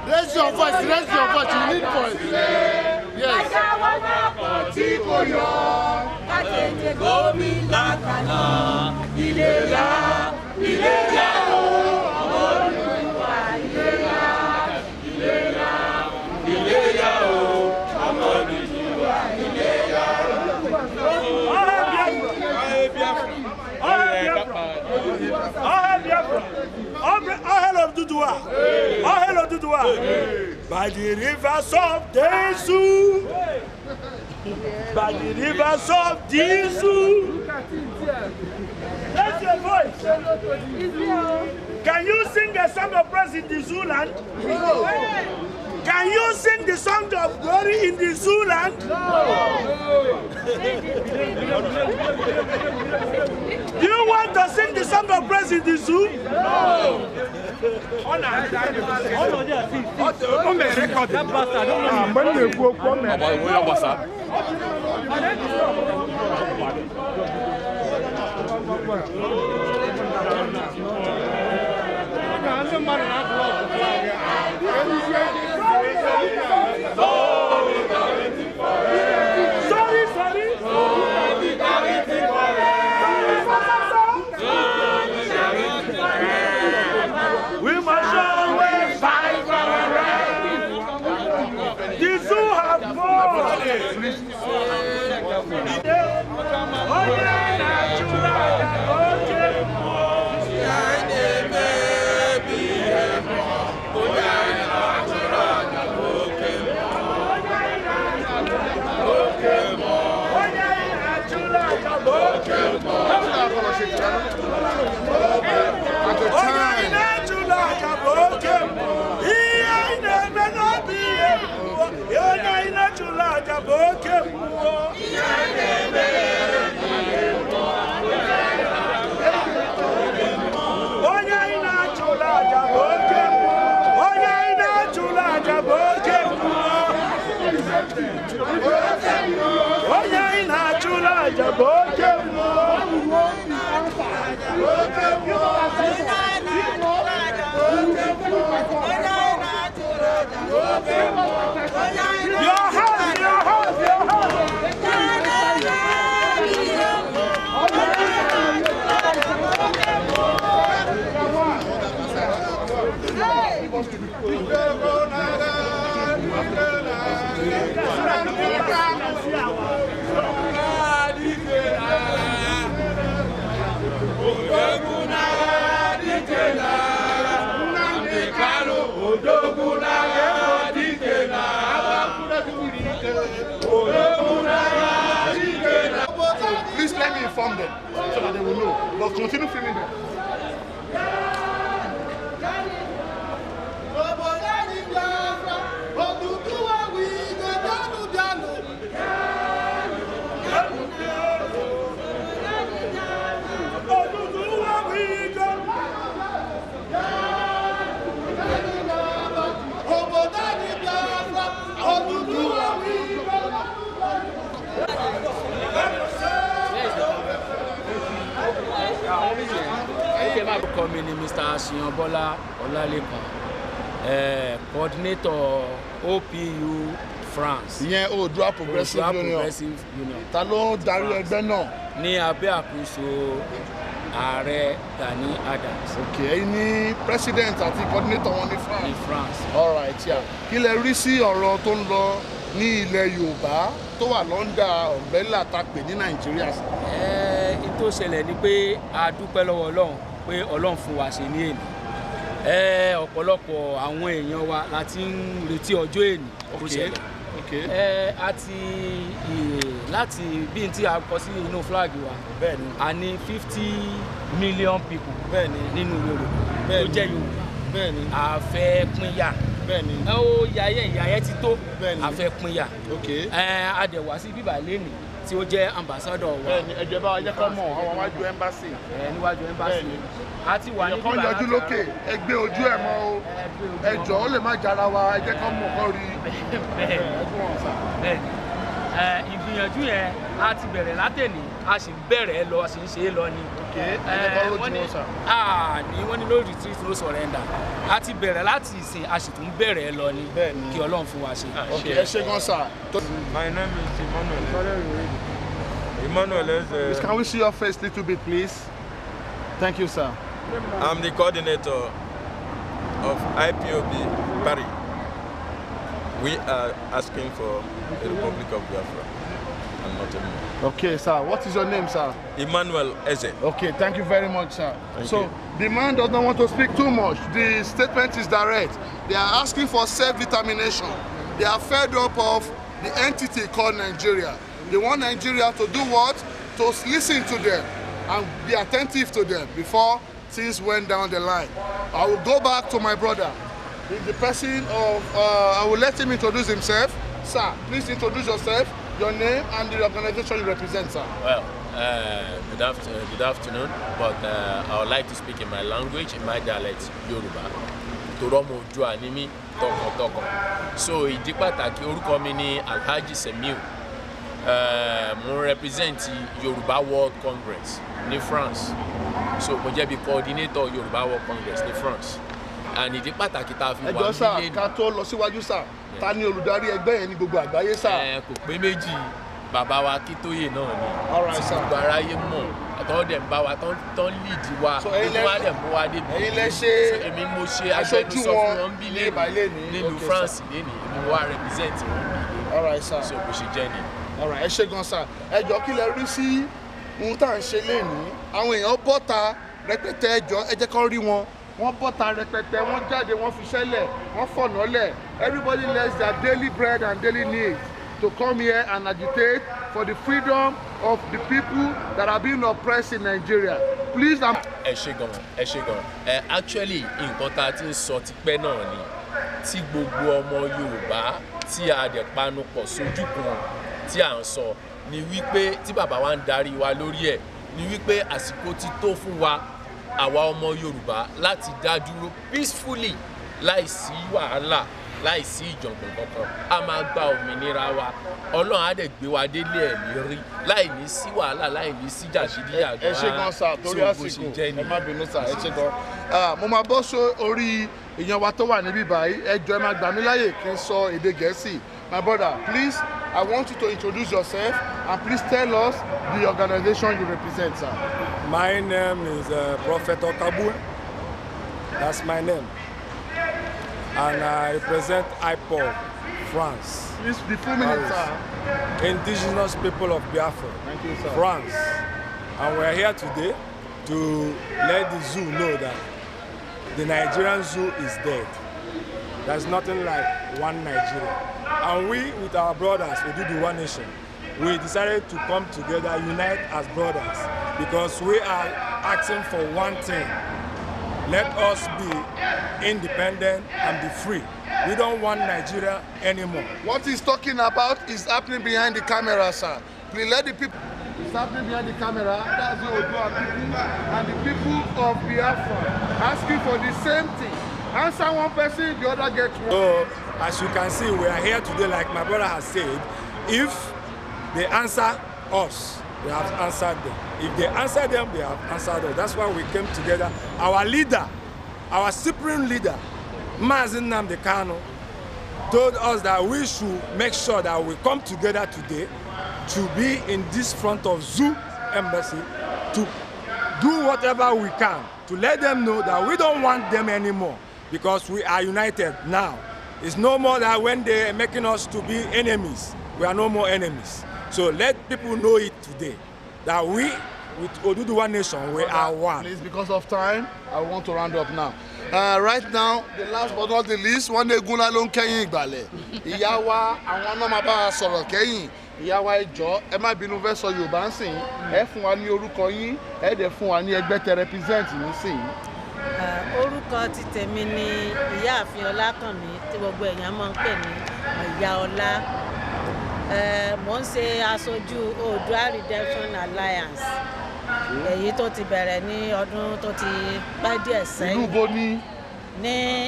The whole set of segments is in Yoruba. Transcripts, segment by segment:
Raise your voice, you need voice. Yes. ODUDUWA. By the rivers of Desu, by the rivers of Desu. That's your voice. Can you sing a song of praise in the Zululand? No. Can you sing the song of glory in the Zululand? No. Do you want to sing the song of praise in the Zoo? No. We must always fight for our right. The zoo have more. Please let me inform them so that they will know. But continue filming them. Coming Mr. Siyanbola Olalekan, coordinator OPU France. Yeah, ODUDUWA Progressive Union. Ta ló darí ẹgbẹ́ náà? Ní abẹ́ àkóso Ààrẹ Gani Adams. Okay, ẹ̀yin ni president àti coordinator wọn ní France. Ní France. All right, yeah. Kí lẹ rí sí ọ̀rọ̀ tó ń lọ ní ilẹ̀ Yorùbá tó wà lọ́ndà umbrella tá pè ní Nàìjíríà? Tó ṣẹlẹ̀ ni pé a dúpẹ́ lọ́wọ́ Ọlọ́run pé Ọlọ́run fún wa ṣe ní èní. Ọ̀pọ̀lọpọ̀ àwọn èèyàn wa láti ń retí ọjọ́ èní tó ṣẹlẹ̀. Láti bí n tí a kọ sí inú flag wa, a ní 50 million people nínú Yorùbá tó jẹ́ Yorùbá. A fẹ́ pínyà ẹ ó ìyá yẹn ti tó a fẹ́ pínyà a dẹ̀ wá sí bíbá lẹ́nì tí ó jẹ́ ambassador wa. bẹ́ẹ̀ni ẹjọ́ bá wa jẹ́ kọ́ mọ̀ àwọn wájú embassy. níwájú embassy a ti wà ní bíbá látara. yọjú lókè ẹ gbé ojú ẹ̀ mọ́ o ẹjọ́ ó lè má jara wa ẹ jẹ́ kọ́ mọ̀ kọ́ rí. bẹ́ẹ̀ni ìgbìyànjú yẹn a ti bẹ̀rẹ̀ látẹ̀lé a sì ń bẹ̀rẹ̀ lọ a sì ń ṣe é lọ ni. wọ́n ní no retreat no surrender a ti bẹ̀rẹ̀ láti ìsìn a sì tún bẹ̀rẹ̀ lọ ni kí Ọlọ́run fún wa ṣe. ẹ ṣé gan sir. My name is Emmanuel. Can we see your face a little bit, please? Thank you, sir. I'm the coordinator of IPOB Paris. We are asking for the Republic of Biafra and nothing more. Okay, sir. What is your name, sir? Emmanuel Eze. Okay, thank you very much, sir. Thank you. The man does not want to speak too much. The statement is direct. They are asking for self-determination. They are fed up of the entity called Nigeria. They want Nigeria to do what? To listen to them and be attentive to them before things went down the line. I will go back to my brother. The person of, I will let him introduce himself. Sir, please introduce yourself, your name and the organization you represent, sir. Well, good afternoon, but I would like to speak in my language, in my dialect, Yoruba. Toromo Oduduwa ni mí tọkàntọkàn. So ìdí pàtàkì orúkọ mi ni Alhaji Semiu. Mo represent Yoruba World Congress ní France. So mo jẹ́ bí coordinator Yoruba World Congress ní France. And ìdí pàtàkì tá a fi wà nílé. Ẹjọ́ sà, ká tó lọ síwájú sà, ta ni olùdarí ẹgbẹ́ yẹn ní gbogbo àgbáyé sà? Kò pé méjì, bàbá wa Kítóyè náà ni. Alright sir. Gbogbo aráyé mọ̀, àtọ́wọ́ dẹ̀ ń bá wa tán lead wa, gbogbo wa dẹ̀ mú wa débi. Ẹ̀yin lẹ ṣe èmi mo ṣe agbẹnusọ fún wọn bí nílùú France lénìí, èmi wá represent wọn bí. Alright sir. So bó ṣe jẹ́ ni. Alright, ẹ ṣé gan sir. Ẹ jọ̀ọ́ kí lẹ rí sí ohun tá à ń ṣe lénìí. Àwọn èèyàn bọ́ta rẹpẹtẹ ẹ jọ̀ọ́ ẹ jẹ́ kán rí wọn. Wọ́n bọ́ta rẹpẹtẹ, wọ́n jáde, wọ́n fi ṣẹ́lẹ̀, wọ́n fọ̀nàlẹ̀. Everybody lets their daily bread and daily needs to come here and agitate for the freedom of the people that are being oppressed in Nigeria. Please. Ẹ ṣé gan. Actually, nǹkan tá a ti ń sọ tipẹ́ náà ni tí gbogbo ọmọ Yorùbá tí a dẹ̀ panupọ̀ sójú kan tí à ń sọ ni wípé tí bàbá wa ń darí wa lórí ẹ̀ ni wípé àsìkò ti tó fún wa àwa ọmọ Yorùbá láti dá dúró peacefully láìsí wàhálà láìsí ìjọ̀gbọ̀n kankan a máa gba òmìnira wa Ọlọ́run á dẹ̀ gbé wa délé ẹ̀ lérí láì ní sí wàhálà láì ní sí jàgídíjàgan. Ẹ ṣé gan sà torí àsìkò ẹ má bínú sà ẹ ṣé gan. Mo máa bọ́ sórí èèyàn wa tó wà níbí báyìí ẹ jọ̀ọ́ ẹ máa gbà mí láyè kí n sọ èdè Gẹ̀ẹ́sì. My brother, please, I want you to introduce yourself and please tell us the organization you represent, sir. My name is Prophet Okabu. That's my name. And I represent IPOB, France. Please, the full minute, sir. Indigenous people of Biafra, Thank you, sir. France. And we're here today to let the zoo know that the Nigerian zoo is dead. There's nothing like one Nigeria. And we, with our brothers, ODUDUWA Nation, we decided to come together, unite as brothers, because we are asking for one thing. Let us be independent and be free. We don't want Nigeria anymore. What he's talking about is happening behind the camera, sir. Please let the people. It's happening behind the camera. That's the Oduduwa people and the people of Biafra asking for the same thing. Answer one person, the other gets one. So, as you can see, we are here today, like my brother has said. If they answer us, we have answered them. If they answer them, they have answered us. That's why we came together. Our leader, our supreme leader, Mazin Nnamdi Kanu, told us that we should make sure that we come together today to be in this front of Zoo Embassy to do whatever we can to let them know that we don't want them anymore because we are united now. It's no more that when they are making us to be enemies, we are no more enemies. So let people know it today that we, with ODUDUWA Nation, we are one. Please, because of time, I want to round up now. Right now, the last but not the least, one day Guna ló ń kẹ́yìn ìgbàlẹ̀. Ìyá wa, àwọn náà máa bá wa sọ̀rọ̀ kẹ́yìn. Ìyá wa ẹ jọ̀ọ́, ẹ má bínú fẹ́ sọ Yorùbá ń sìn. Ẹ fún wa ní orúkọ yín, ẹ dẹ̀ fún wa ní ẹgbẹ́ tẹ represent ní sìn. Orúkọ Orúkọ ti tèmi ni Ìyáàfin Ọlákànmí tí gbogbo èèyàn máa ń pè ní Ìyá Ọlá. Mo ń ṣe aṣojú Oòduà Redemption Alliance. Èyí tó ti bẹ̀rẹ̀ ní ọdún tó ti pẹ́ díẹ̀ sẹ́yìn. Ìlú bo ni?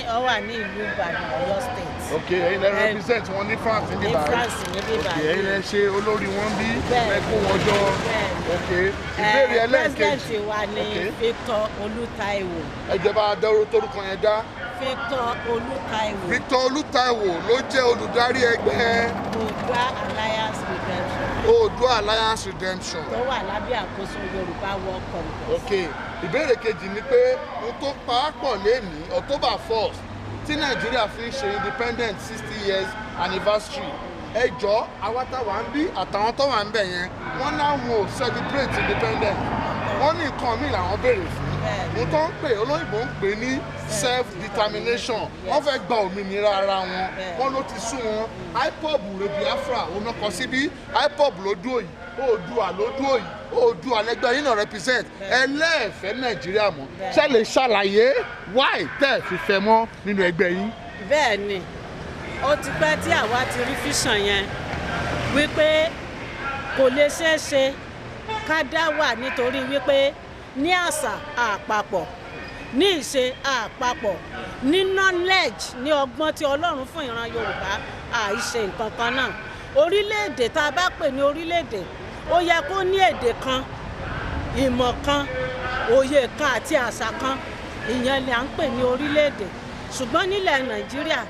Ó wà ní ìlú Ìbàdàn, Ọ̀yọ́ State. Ok, ẹ̀yin lẹ represent wọn ní France ní báyìí. Ní France ní bíbá. Ok, ẹ̀yin lẹ ṣe olórí wọn bí ẹ kó wọn jọ. Ok, ìbéèrè ẹlẹ́ẹ̀kejì. President wa ni Victor Olútáíwò. Ẹ jẹ́ bá a dá torúkọ yẹn dá. Victor Olútáíwò. Victor Olútáíwò ló jẹ́ olùdarí ẹgbẹ́ Oòduà Alliance Redemption. Oòduà Alliance Redemption. Tó wà lábẹ́ àkóso Yorùbá World Congress. Ok, ìbéèrè kejì ni pé mo tó paápọ̀ lénìí October 1st tí Nàìjíríà fi ń ṣe independent 60 years anniversary. Ẹ jọ̀ọ́ àwa táwa ń bí àtàwọn tó wà ń bẹ̀ yẹn wọ́n láwọn ò celebrate independence. Wọ́n ní nǹkan míì làwọn béèrè fún. Mo tó ń pè olóyìnbó ń pè ní self-determination. Wọ́n fẹ́ gba òmìnira ara wọn. Wọ́n ló ti sún wọn. IPOB rẹ̀ Biafra òun náà kọ síbí. IPOB ló dúró yìí. Oòduà ló dúró yìí. Oòduà lẹgbẹ́ yín náà represent. Ẹlẹ́ẹ̀fẹ́ Nàìjíríà mọ́. Ṣé lè ṣàlàyé why tẹ́ ẹ̀ fi fẹ́ mọ́ nínú ẹgbẹ́ yín? Bẹ́ẹ̀ ni, ó ti pẹ́ tí àwa ti rí fíṣàn yẹn wípé kò lè ṣeé ṣe ká dá wà nítorí wípé ní àṣà àpapọ̀, ní ìṣe àpapọ̀, ní knowledge, ní ọgbọ́n tí Ọlọ́run fún ìran Yorùbá àìṣe nǹkan kan náà. Orílẹ̀-èdè tá a bá pè ní orílẹ̀-èdè ó yẹ kó ní èdè kan, ìmọ̀ kan, òye kan àti àṣà kan. Ìyẹn ni à ń pè ní orílẹ̀-èdè. Ṣùgbọ́n nílẹ̀ Nàìjíríà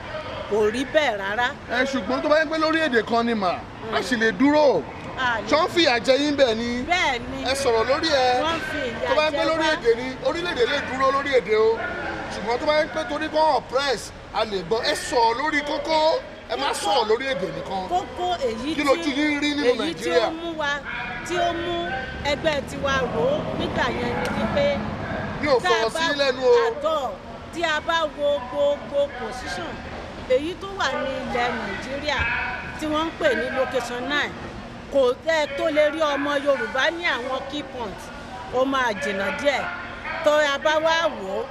kò rí bẹ́ẹ̀ rárá. Ṣùgbọ́n tó bá yẹ pé lórí èdè kan ni mà á sì lè dúró. Ṣọ́ ń fìyà jẹ yín bẹ́ẹ̀ ni. Bẹ́ẹ̀ ni. Ẹ sọ̀rọ̀ lórí ẹ. Wọ́n fi ìyà jẹ wá. Tó bá yẹ pé lórí èdè ni orílẹ̀-èdè lè dúró lórí èdè o. Ṣùgbọ́n tó bá yẹ pé torí kọ́ oppress a lè gbọ́. Ẹ sọ̀rọ̀ lórí kókó. Ẹ má sọ̀rọ̀ lórí èdè nìkan. Kókó èyí kí lójú yín rí nínú Nàìjíríà. Tí ó mú ẹgbẹ́ tiwa rò ó nígbà yẹn ni wípé mi ò fọ̀rọ̀ sí lẹ́nu o. àtọ̀ tí a bá wo gbogbo position èyí tó wà ní ilẹ̀ Nàìjíríà tí wọ́n ń pè ní location 9 kò tẹ́ tó lè rí ọmọ Yorùbá ní àwọn key points ó máa jìnnà díẹ̀ tó a bá wá wò ó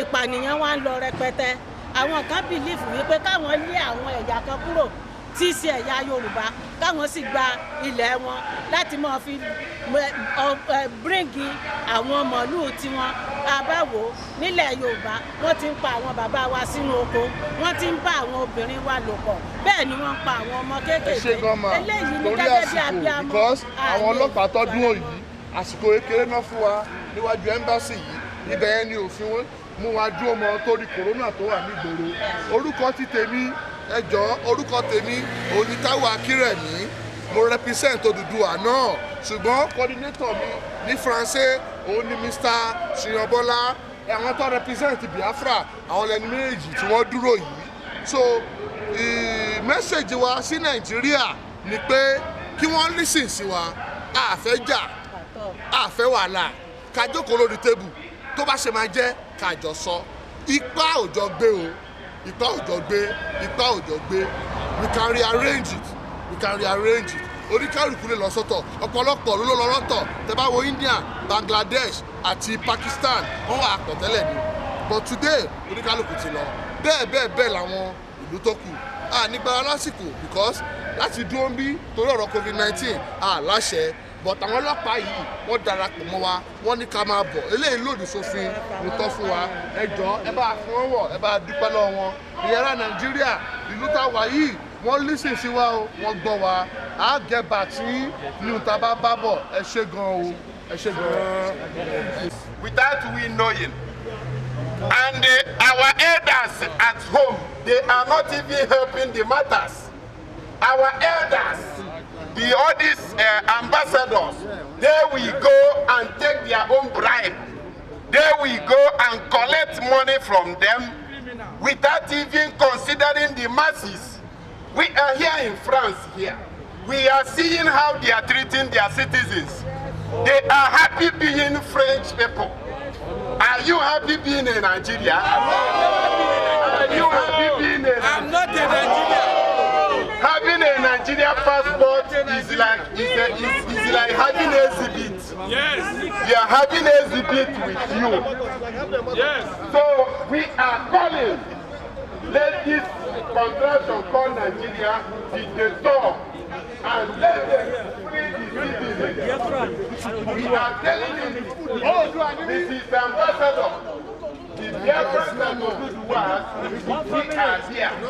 ìpànìyàn wá ń lọ rẹpẹtẹ. Àwọn kan bìlífù wípé káwọn lé àwọn ẹ̀yà kan kúrò tí í ṣe ẹ̀yà Yorùbá káwọn sì gba ilẹ̀ wọn láti máa fi bíríngì àwọn màálùú tiwọn. Àbáwò nílẹ̀ Yorùbá wọ́n ti ń pa àwọn bàbá wa sínú oko, wọ́n ti ń bá àwọn obìnrin wa lò pọ̀, bẹ́ẹ̀ ni wọ́n ń pa àwọn ọmọ kéékèèké. Eléyìí ní gẹ́gẹ́ bí abiyamọ. Because àwọn ọlọ́pàá tọ́dún òyì àsìkò kékeré náà fún wa níwájú ẹ́mbásì yìí ibẹ̀ yẹn ni òfin wọn mú wa dúró mọ́ torí kòrónà tó wà nígboro. Orúkọ ti tèmi ẹ jọ̀ọ́ orúkọ tèmi Táíwò Akírẹ̀mí mo represent Odùduwà náà ṣùgbọ́n coordinator mi ní Faransé òun ni Mr. Ṣìyànbọ́lá. Àwọn tó represent Biafra àwọn lẹni méjì tí wọ́n dúró yìí. So mẹ́sẹ̀jì wa sí Nàìjíríà ni pé kí wọ́n listen sí wa. A fẹ́ jà, a fẹ́ wàhálà, ká jókòó lórí tébù tó bá ṣe máa jẹ́ ká jọ sọ. Ipá ò jọ gbé o, ipá ò jọ gbé, ipá ò jọ gbé. We can rearrange it, we can rearrange it. Oníkálùkù lè lọ sọ́tọ̀, ọ̀pọ̀lọpọ̀ ló lọ lọ́tọ̀. Tẹ́ bá wo India, Bangladesh àti Pakistan wọ́n wà pọ̀ tẹ́lẹ̀ ni. But today oníkálùkù ti lọ. Bẹ́ẹ̀ làwọn ìlú tó kù. Nígbà lásìkò because láti dúró ń bí torí ọ̀rọ̀ COVID-19 láṣẹ. But àwọn ọlọ́pàá yìí wọ́n darapọ̀ mọ́ wa wọ́n ní ká máa bọ̀ eléyìí lòdì sófin ló tọ́ fún wa. Ẹ jọ̀ọ́ ẹ bá fún wọn wọ̀ ẹ bá dúpẹ́ lọ́wọ́ wọn. Ìyára Nàìjíríà ìlú tá a wà yìí wọ́n lísìn sí wa o wọ́n gbọ́ wa á gẹ̀ bàtí ní ìta bá bá bọ̀ ẹ ṣé gan o ẹ ṣé gan. Without we knowing, and our elders at home, they are not even helping the matters. Our elders, all these ambassadors, they will go and take their own bribe. They will go and collect money from them without even considering the masses. We are here in France here. We are seeing how they are treating their citizens. They are happy being French people. Are you happy being in Nigeria? Are you happy being in Nigeria? I'm not in Nigeria. Having a Nigeria passport is like having an exhibit. Yes. We are having a exhibit with you. Yes. So we are calling, let this contraction called Nigeria be the door and let them free the citizens. We are telling you, Mrs. Ambassador, the Biafra and ODUDUWA, we are here. So,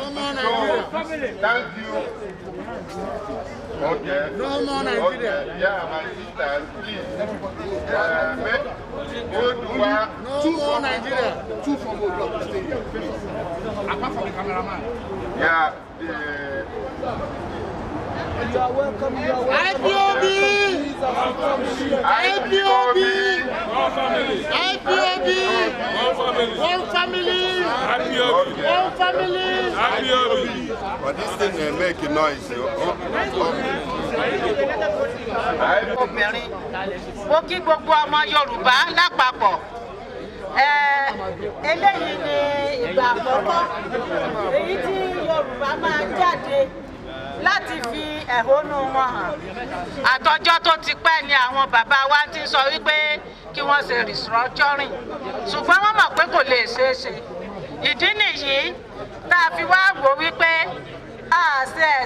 thank you. Okay. No more Nigeria. Okay. Yeah, my sisters, please. ODUDUWA. Two more Nigeria. Two from Oduduwa State. Apart from the cameraman. Yeah. You are welcome. You are welcome. IPOB! IPOB! IPOB! One family! One family! But this thing may make a noise. Obìnrin ó kí gbogbo ọmọ Yorùbá lápapọ̀ eléyìí ni ìgbà àkọ́kọ́ èyí tí Yorùbá máa jáde láti fi ẹ̀hónú wọn hàn àtọjọ́ tó ti pẹ́ ni àwọn bàbá wa ti sọ wípé kí wọ́n ṣe restructuring ṣùgbọ́n wọ́n mọ̀ pé kò lè ṣeé ṣe ìdí nìyí tá a fi wá wò wípé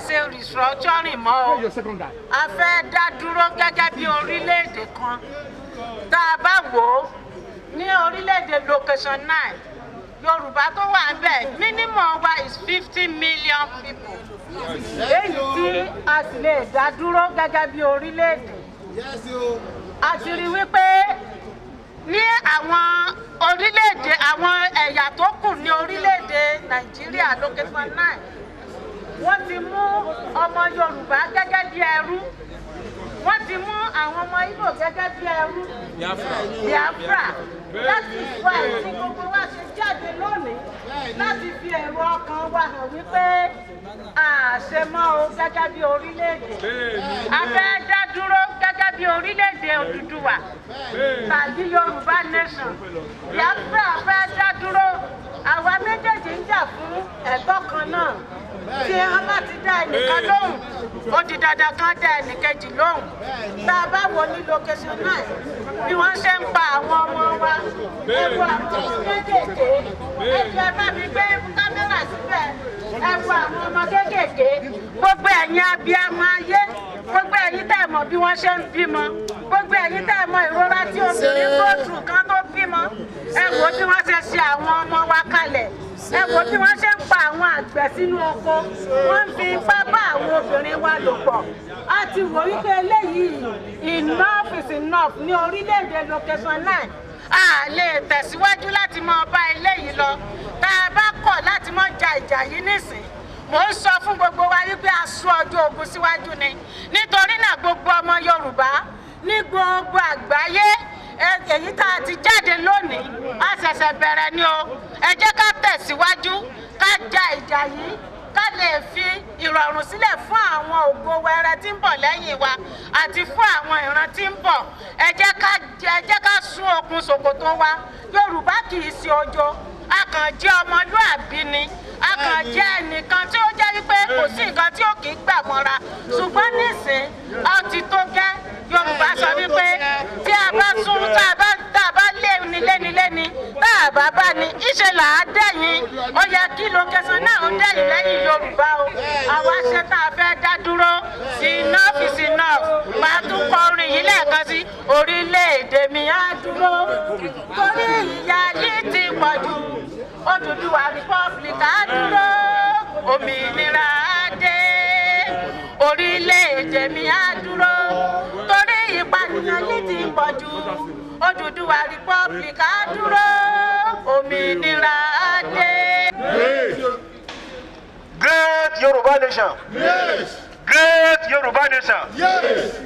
ṣe restructuring mọ́ o a fẹ́ dá dúró gẹ́gẹ́ bí orílẹ̀-èdè kan tá a bá wò ó ní orílẹ̀-èdè location 9 Yorùbá tó wà ń bẹ̀ minimum wa is 50 million people èyí tí a sì lè dá dúró gẹ́gẹ́ bí orílẹ̀-èdè a ti rí wípé ní àwọn orílẹ̀-èdè àwọn ẹ̀yà tó kù ní orílẹ̀-èdè Nàìjíríà location 9 wọ́n ti mú ọmọ Yorùbá gẹ́gẹ́ bí ẹrú wọ́n ti mú àwọn ọmọ Ìgbò gẹ́gẹ́ bí ẹrú Biafra láti wá tí gbogbo wa ṣe jáde lónìí láti fi ẹ̀rọ ọkàn wa hàn wípé àṣemọ́ o gẹ́gẹ́ bí orílẹ̀-èdè a fẹ́ dá dúró gẹ́gẹ́ bí orílẹ̀-èdè Odùduwà tàbí Yorùbá nation Biafra fẹ́ dá dúró àwa méjèèjì ń jà fún ẹ̀tọ́ kan náà tí wọ́n bá ti dá ẹnìkan lóhùn ó di dandan kan dá ẹnìkejì lóhùn tá a bá wo ní location 9 bí wọ́n ṣe ń pa àwọn ọmọ wa ẹ̀wọ̀ àwọn ọmọ kéékèèké ẹ̀jẹ̀ bá mi gbé kámẹ́rà síbẹ̀ ẹ̀wọ̀ àwọn ọmọ kéékèèké gbogbo ẹ̀yin abiyamọ ayé gbogbo ẹ̀yin tẹ́ mọ̀ bí wọ́n ṣe ń bímọ gbogbo ẹ̀yin tẹ́ mọ̀ ìrora tí obìnrin go through kan tó bímọ ẹ wò bí wọ́n ṣe ṣe àwọn ọmọ wa kalẹ̀ ẹ wò bí wọ́n ṣe ń pa àwọn àgbẹ̀ sínú oko wọ́n ń fi ipá bá àwọn obìnrin wa lò pọ̀ a ti wò wípé eléyìí enough is enough ní orílẹ̀-èdè location 9 a lè tẹ̀síwájú láti máa bá eléyìí lọ tá a bá kọ̀ láti máa ja ìjà yìí nísìn mo ń sọ fún gbogbo wa wípé a sún ọjọ́ ogun síwájú ni nítorí náà gbogbo ọmọ Yorùbá ní gbogbo àgbáyé èyí tá a ti jáde lónìí a ṣẹ̀ṣẹ̀ bẹ̀rẹ̀ ni o ẹ jẹ́ ká tẹ̀síwájú ká ja ìjà yìí ká lè fi ìrọ̀rùn sílẹ̀ fún àwọn ògo wẹrẹ tí ń bọ̀ lẹ́yìn wa àti fún àwọn ìran tí ń bọ̀ ẹ jẹ́ ká sún okùn ṣòkòtò wa Yorùbá kì í ṣe ojo a kàn jẹ́ ọmọlúàbí ni a kàn jẹ́ ẹnìkan tí ó jẹ́ wípé kò sí nǹkan tí ó kì í gbà mọ́ra ṣùgbọ́n nísìn ó ti tó gẹ́ Yorùbá sọ wípé tí a bá sún tá a bá léni tá a bá bá ní ìṣe là á dẹ̀yìn ó yẹ kí location náà ó dẹ̀yìn lẹ́yìn Yorùbá o àwa ṣe tá a fẹ́ dá dúró enough is enough máa tún kọ orin yìí lẹ́ẹ̀kan sí orílẹ̀-èdè mi á dúró torí ìyà yìí ti pọ̀ jù Odùduwà Republic á dúró òmìnira á dé orílẹ̀-èdè mi á dúró torí ìpànìyàn yìí ti pọ̀ jù Odùduwà Republic á dúró òmìnira á dé. Great Yoruba nation. Yes. Great Yoruba nation. Yes.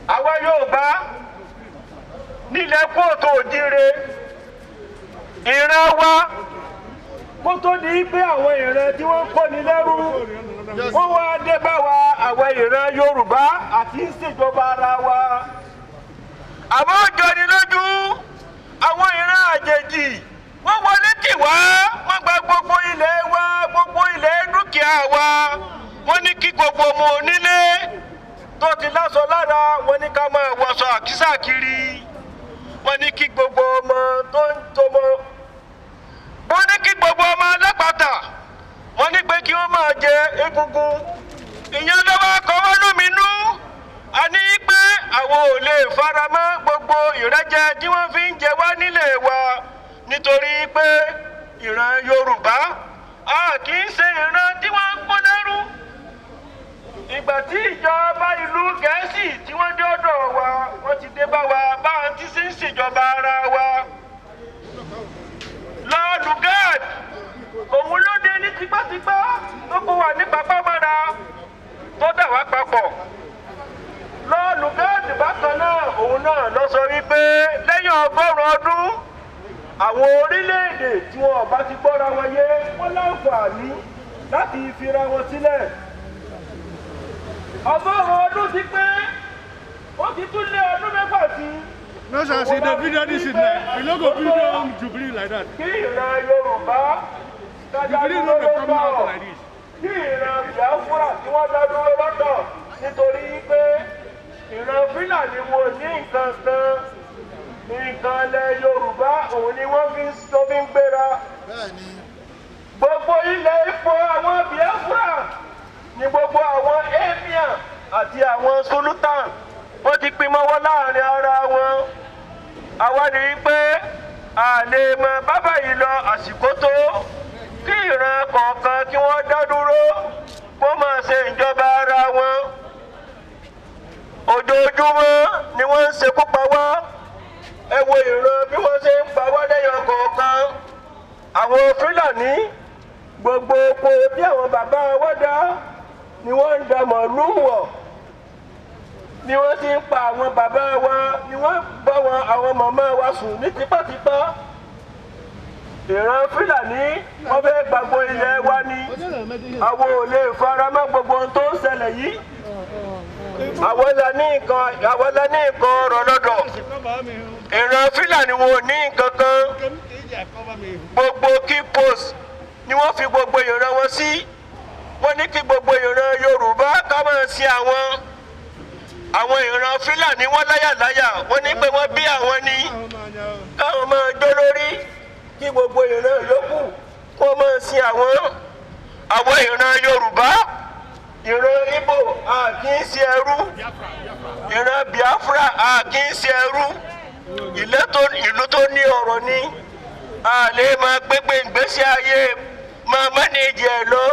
Àwa Yorùbá nílẹ̀ kóòtù òjíire ìran wa kó tó di pé àwọn ìran tí wọ́n kó ní lẹ́rú wọ́n wá dé bá wa àwọn ìran Yorùbá àti ìṣèjọba ara wa. Àmọ́ ó jọni lójú àwọn ìran àjèjì wọ́n wọlé tì wá wọ́n gba gbogbo ilẹ̀ wa gbogbo ilẹ̀ dúkìá wa wọ́n ní kí gbogbo ọmọ onílé tó ti láṣọ lára wọ́n ní ká máa wọṣọ àkísà kiri wọ́n ní kí gbogbo ọmọ tó ń tọmọ wọ́n ní kí gbogbo ọmọ alápàtà wọ́n ní pé kí wọ́n máa jẹ egungun ìyẹn lọ́wọ́ kọ́ wọ́n lóminú a ní pé àwọn ò lè faramọ́ gbogbo ìrẹ́jẹ tí wọ́n fi ń jẹ wá nílé wa nítorí pé ìran Yorùbá a kì í ṣe ìran tí wọ́n ń kó lẹ́rú ìgbà tí ìjọba ìlú Gẹ̀ẹ́sì tí wọ́n dé ọ̀dọ̀ wa wọ́n ti dé bá wa báwọn tí sì ń ṣèjọba ara wa lọ́ọ̀lù gad òun ló dé ní tipátipá tó kó wà ní papámọ́ra tó dà wá papọ̀ lọ́ọ̀lù gad bákan náà òun náà lọ sọ wípé lẹ́yìn 100 ọdún àwọn orílẹ̀-èdè tí wọn bá ti gbọ́ra wọn yé wọ́n láǹfààní láti fira wọn sílẹ̀ 100 ọdún ti pé ó ti tún lé ọdún 6 sí. No, sir, see the video this is like, we don't go video Jubilee like that. Kí ìran Yorùbá Jubilee no dey come out like this. Kí ìran Biafra tí wọ́n dá dúró lọ́tọ̀ nítorí pé ìran Fúlàní wo ní nǹkan kan nǹkan ilẹ̀ Yorùbá òun ni wọ́n fi ń gbéra. Gbogbo ilẹ̀ Ifọ̀ àwọn Biafra ni gbogbo àwọn emir àti àwọn sultan wọ́n ti pín mọ́wọ́ láàrin ara wọn. Àwa ní pé a lè mọ bàbá yìí lọ àsìkò tó kí ìran kọ̀ọ̀kan kí wọ́n dá dúró kó máa ṣe ìjọba ara wọn. Ojoojúmọ́ ni wọ́n ń ṣekú pa wá. Ẹ wo ìran bí wọ́n ṣe ń pa wá lẹ́yọ kọ̀ọ̀kan. Àwọn Fúlàní gbogbo oko tí àwọn bàbá wa dá ni wọ́n ń da màálù wọ̀. Ni wọ́n ti ń pa àwọn bàbá wa ni wọ́n bá àwọn màmá wa sùn ní tipátipá. Ìran Fúlàní wọ́n fẹ́ gbàgbọ́ ilẹ̀ wa ni àwọn ò lè fara mọ́ gbogbo ohun tó ń ṣẹlẹ̀ yìí. Àwọn la ní nǹkan ọ̀rọ̀ lọ́dọ̀. Ìran Fúlàní wọn ò ní nǹkan kan. Gbogbo key post ni wọ́n fi gbogbo ìran wọn sí. Wọ́n ní kí gbogbo ìran Yorùbá ká máa ṣe àwọn ìran Fúlàní wọ́n láyàláyà wọ́n ní pé wọ́n bí àwọn ní káwọn máa jó lórí kí gbogbo ìran yòókù kó máa sin àwọn ìran Yorùbá ìran Ìgbò a kì í ṣe ẹrú ìran Biafra a kì í ṣe ẹrú ìlú tó ní ọ̀rọ̀ ni a lè máa gbégbé ìgbésí ayé máa mánéjì ẹ̀ lọ.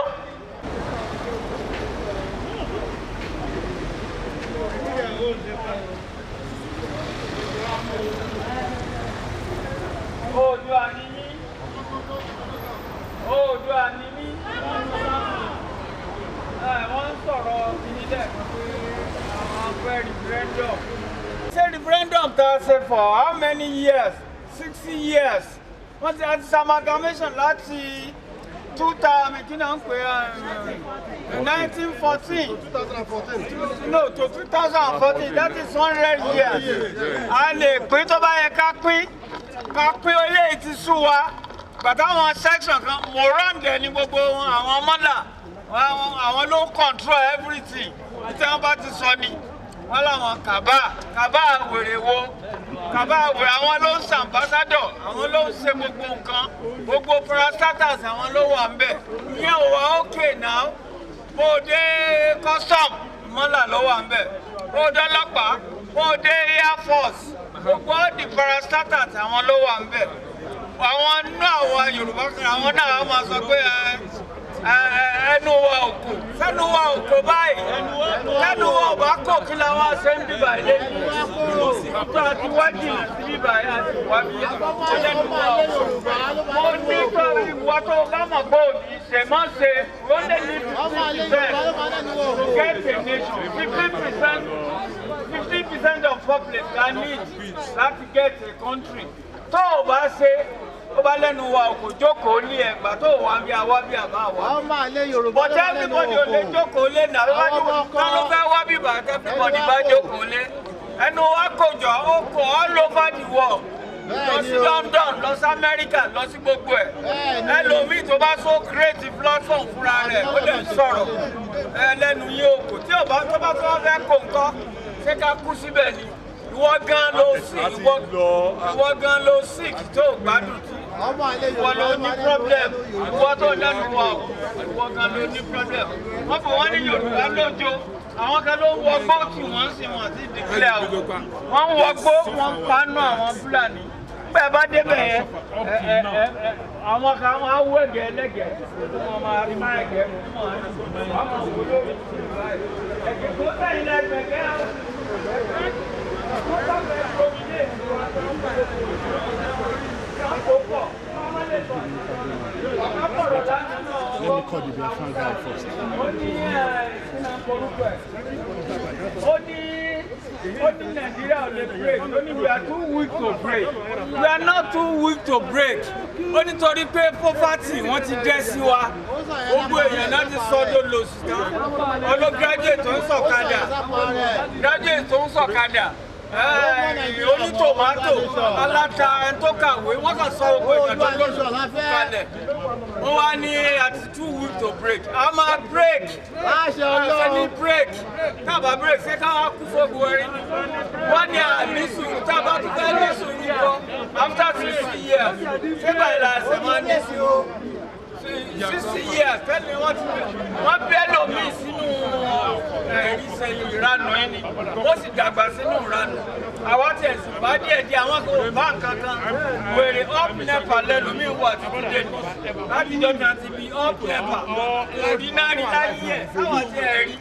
Oòduà ni mí. Oòduà ni mí. Wọ́n ń sọ̀rọ̀ ìnílẹ̀ kan pé àwọn fẹ́ referendum. Ṣé referendum tá a ṣe for how many years? 60 years. Wọ́n ti àti amalgamation láti 2000 kí náà ń pè 1914. No, to 2014. That is 100 years. A lè pín tó bá yẹ ká pín eléyìí ti sú wa gbàtà àwọn section kan morande ní gbogbo wọn àwọn mọ́là àwọn ló control everything tí wọ́n bá ti sọ ni wọ́n láwọn kàbá wèrè wo kàbá wèrè àwọn ló ń ṣe ambassador àwọn ló ń ṣe gbogbo nǹkan gbogbo parastatals àwọn ló wà ń bẹ̀ ìyẹn ò wá okay now bó dé custom mọ́là ló wà ń bẹ̀ bó dé ọlọ́pàá bó dé air force gbogbo di parastatals àwọn ló wà ń bẹ̀ àwọn náà àwọn Yorùbá kan àwọn náà máa sọ pé ẹnu wa òkò sẹ́nu wa òkò báyìí sẹ́nu wa ò bá kò kí la wá ṣe ń bíbà ilé tó a ti wá jìnnà sí bíbà yìí àti wá bí ẹlẹ́nu wa òkò mo ní kọ́ ìwà tó bá mọ̀ pé òní ṣe mọ́ ṣe ó lè ní 50% to get a nation 50% of population la need láti get a country tó o bá ṣe ó bá lẹ́nu wa kò jókòó ní ẹ̀gbà tó wà bí àwa bí àbá wa. But everybody ò lè jókòó lé náà tá ló fẹ́ wá bí bàtà everybody bá jókòó lé. Ẹnu wa kò jọ ó kò all over the world lọ sí London, lọ sí America, lọ sí gbogbo ẹ̀. Ẹlòmíì tó bá so creative platform fúnra rẹ̀ ó lè sọ̀rọ̀ ẹlẹ́nu yóò kò tí ò bá tó bá tó fẹ́ kó nǹkan ṣé ká kú síbẹ̀ ni ìwọ gan ló sick ìwọ gan ló sick tó gbádùn tí ìwọ ló ní problem ìwọ tó lẹ́nu wà ìwọ gan ló ní problem wọ́n fọ wọ́n ní Yorùbá lójó àwọn kan ló ń wọgbó tí wọ́n sì wọ́n ti dìgbìlẹ̀ àwọn wọ́n ń wọgbó wọ́n ń panú àwọn Fúlàní bẹ́ẹ̀ bá débẹ̀ yẹn àwọn kan máa wọ ẹ̀gẹ́ ẹlẹ́gẹ̀ẹ́ wọ́n máa rí máa ẹ̀gẹ́ ẹ̀gẹ́ tó sẹ́yìn lẹ́gbẹ̀ẹ́ Let me call the Biafra guy first. Only Nigeria will break. Only we are too weak to break. We are not too weak to break. Only torí pé poverty wọ́n ti dé sí wa. Gbogbo èèyàn náà ti sọ́dọ̀ lòsì tán. Ọlọ́ graduate tó ń sọ̀kadà. Graduate tó ń sọ̀kadà. Oní tòmátò aláta ẹni tó kàwé wọ́n kàn sọ gbogbo èèyàn tó lòsì kalẹ̀. Wọ́n wá ní àti too weak to break. A máa break. Ṣé ní break? Tábà break ṣé ká wá kú fóògùn ẹ̀rí? Wọ́n ní àní sùúrù tábà tó fẹ́ ní sùúrù kọ́ after 60 years. Ṣé báyìí la ṣe máa ní sùúrù? 60 years tẹ́lẹ̀ wọ́n bẹ́ẹ̀ lòmíì sínú ìṣẹ̀lẹ̀ ìranù ẹni. Wọ́n sì dàgbà sínú ìranù. Àwọn tí ẹ̀sìn bá díẹ̀ díẹ̀ àwọn kò bá nǹkan kan. Wèrè up nepa lẹ́lòmíì wà títí dé. Láti jọ́jà ti bí up nepa. Òrí náà rí láyé ẹ̀ sáwọn tí ẹ̀ rí.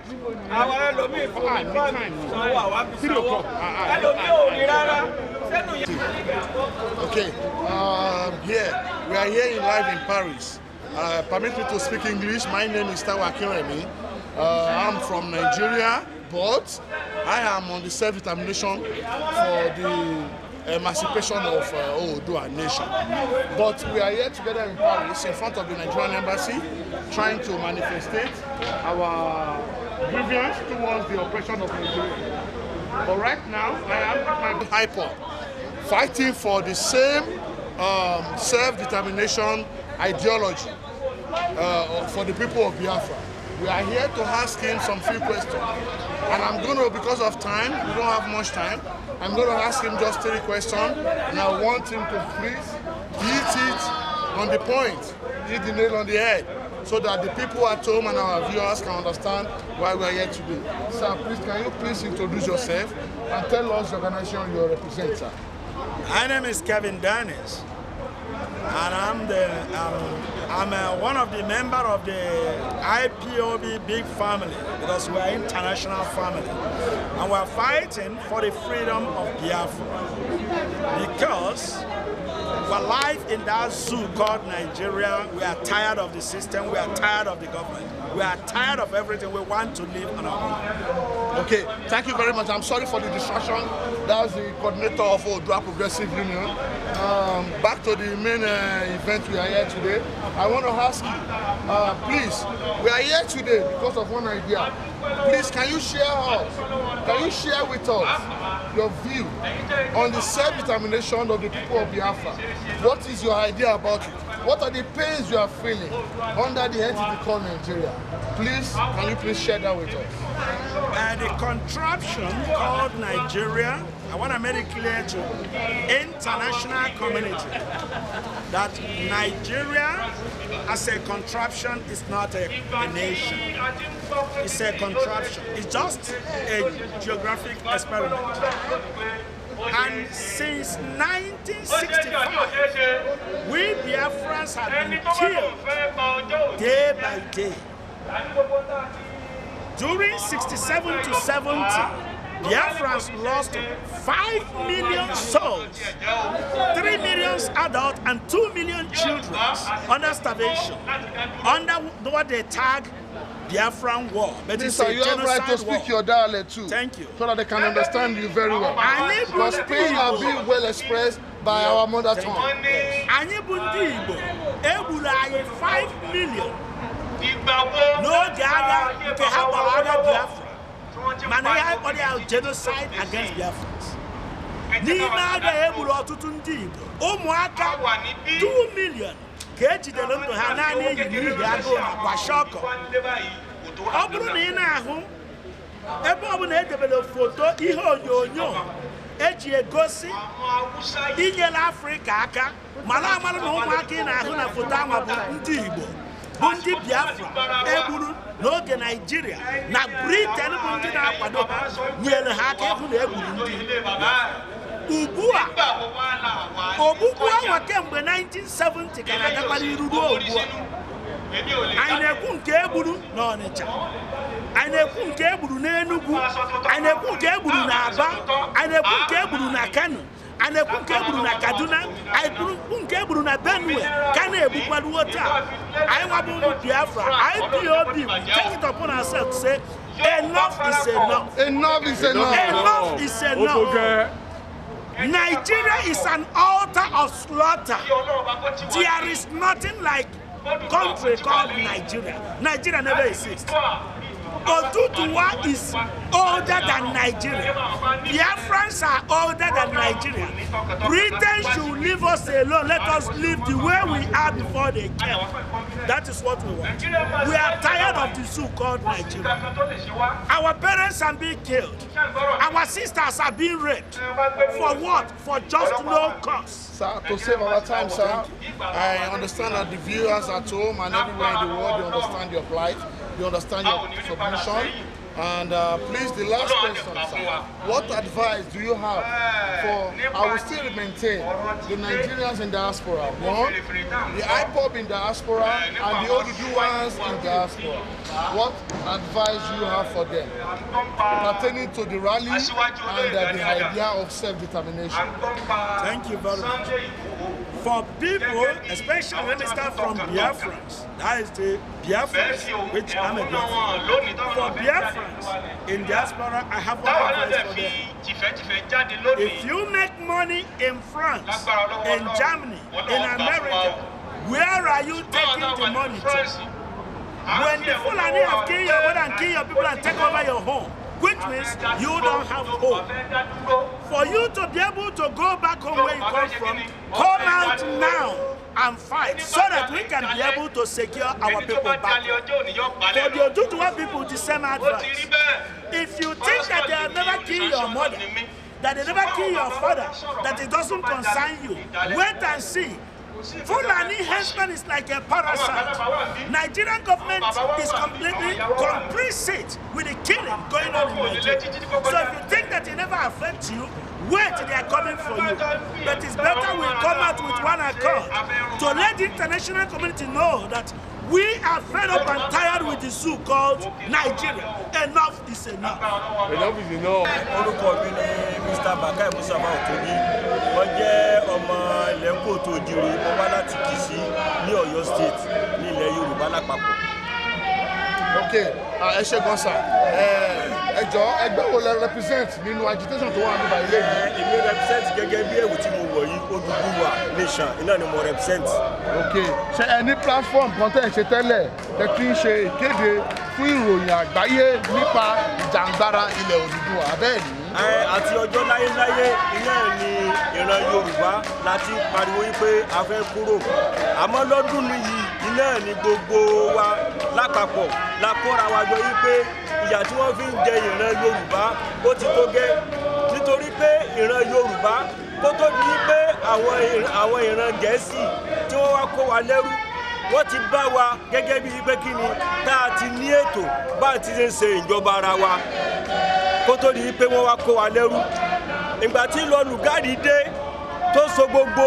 Àwọn ẹlòmíì fún ìfọ́ọ̀mù sanwó àwọn àbí sanwó. Ẹlòmíì ò rí rárá. Okay, here we are here live in Paris. Permit me to speak English. My name is Tawa Akinremi. I'm from Nigeria, but I am on the self-determination for the emancipation of ODUDUWA nation. But we are here together in Paris in front of the Nigerian embassy, trying to manifestate our grievance towards the oppression of Nigeria. But right now, I am with my hyper, fighting for the same self-determination ideology for the people of Biafra. We are here to ask him some few questions. And I'm going to, because of time, we don't have much time, I'm going to ask him just 3 questions. And I want him to please hit it on the point, hit the nail on the head, so that the people at home and our viewers can understand why we are here today. Sir, please, can you please introduce yourself and tell us the organization you represent, sir? My name is Kevin Dennis, and I'm one of the members of the IPOB big family, because we are an international family, and we are fighting for the freedom of Biafra, because we're alive in that zoo called Nigeria. We are tired of the system, we are tired of the government, we are tired of everything. We want to live on our own. Okay, thank you very much. I'm sorry for the distraction. That's the coordinator of ODUDUWA Progressive Union. Back to the main event we are here today. I want to ask you, please, we are here today because of one idea. Please, can you share with us your view on the self-determination of the people of Biafra? What is your idea about it? What are the pains you are feeling under the entity called Nigeria? Please, can you please share that with us? The contraption called Nigeria, I want to make it clear to international community that Nigeria as a contraption is not a nation. It's a contraption. It's just a geographic experiment. And since 1965, we Biafrans have been killed day by day. During 67 to 70, Biafrans lost 5 million souls, 3 million adults and 2 million children under starvation, under what they tag Biafran war. But it's a you have right to speak your dialect too. Thank you. So that they can understand you very well. Because pain are being well expressed by our mother tongue. Anyị bụ ndị Igbo, egburu anyị 5 million n'oge agha nke ha gbara agha Biafra. Mana ya kpọrọ ya genocide against Biafrans. n'ime agha egburu ọtụtụ ndị Igbo ụmụaka 2 million ka ejidere ndụ ha naanị eyi n'ihi agụụ nakwa shọkọ. Ọ bụrụ na ị na-ahụ ebe ọbụla edebere foto ihe onyonyo eji egosi inyere Afrịka aka mara amara na ụmụaka ị na-ahụ na foto anwa bụ ndị Igbo bụ ndị Biafra egburu n'oge Naijiria na Britain bụ ndị na-akwado ha nyere ha aka ịhụ na egburu ndị ugbu a ogbugbu anwa kemgbe 1970 ka na-agakwa n'iru ruo ugbu a. Anyị na-ekwu nke egburu n'Ọnịcha, anyị na-ekwu nke egburu n'Enugu, anyị na-ekwu nke egburu n'Aba, anyị na-ekwu nke egburu na Kano, anyị na-ekwu nke egburu na Kaduna, anyị na-ekwu nke egburu na Benue ka na-egbukwaruo taa. Anyị nwabụ ụmụ Biafra, IPOB, we take it upon ourselves to say enough is enough. Enough is enough. Enough is enough. Nigeria is an altar of slaughter. There is nothing like country called Nigeria. Nigeria never exists. ODUDUWA is older than Nigeria. Biafrans are older than Nigeria. Britain should leave us alone. Let us live the way we are before they came. That is what we want. We are tired of the zoo called Nigeria. Our parents are being killed. Our sisters are being raped. For what? For just no cause. Sir, to save our time, sir, I understand that the viewers at home and everywhere in the world, they understand your plight, they understand your submission. And please, the last question, sir. What advice do you have for, I will still maintain, the Nigerians in diaspora? One, the IPOB in diaspora and the ODUDUWAs in diaspora. What advice do you have for them pertaining to the rally and the idea of self-determination? Thank you very much. For people, especially when they start from Biafrans, that is the Biafrans, which I'm a Biafran. For Biafrans in diaspora, I have one advice for them. If you make money in France, in Germany, in America, where are you taking the money to? When the Fulani have killed your mother and killed your people and take over your home, which means you don't have hope. For you to be able to go back home where you come from, come out now and fight so that we can be able to secure our people back. For the ODUDUWA people, the same advice. If you think that they have never killed your mother, that they never killed your father, that it doesn't concern you, wait and see. Fulani henchman is like a parasite. Nigerian government is completely complicit with the killing going on in Nigeria. So if you think that it never affects you, wait, they are coming for you. But it's better we come out with one accord to let the international community know that we are fed up and tired with the zoo called Nigeria. Enough is enough. Enough is enough. Orúkọ mi ni Mr. Bakai Musa Otobi. Wọ́n jẹ́ ọmọ ilẹ̀ Kóòtù Òjìrì, wọ́n wá láti Kìsì ní Ọ̀yọ́ State ní ilẹ̀ Yorùbá lápapọ̀. Okay, ẹ ṣé gan sir. Ẹ jọ̀ọ́ ẹgbẹ́ wo lẹ represent nínú agitation tó wà níbà ilé yìí? Èmi represent gẹ́gẹ́ bí ẹ̀wù tí mo wọ̀ yìí, ODUDUWA nation, iná ni mo represent. Okay, ṣé ẹ ní platform kan tẹ́ ẹ ṣe tẹ́lẹ̀ tẹ́ kí ń ṣe ìkéde fún ìròyìn àgbáyé nípa ìjàngbara ilẹ̀ Odùduwà bẹ́ẹ̀ ni? Àti ọjọ́ láyéláyé iná ni ìran Yorùbá láti pariwo wípé a fẹ́ kúrò. Àmọ́ lọ́dún nìyí iná ni gbogbo wa lápapọ̀ la kóra wa jọ wípé ìyà tí wọ́n fi ń jẹ ìran Yorùbá ó ti tó gẹ́. Nítorí pé ìran Yorùbá kó tó di wípé àwọn ìran Gẹ̀ẹ́sì tí wọ́n wá kó wa lẹ́rú, wọ́n ti bá wa gẹ́gẹ́ bí wípé kí ni tá a ti ní ètò bá ti ṣe ìjọba ara wa. Kó tó di pé wọ́n wá kó wa lẹ́rú. Ìgbà tí Lọ́lùgádì dé tó so gbogbo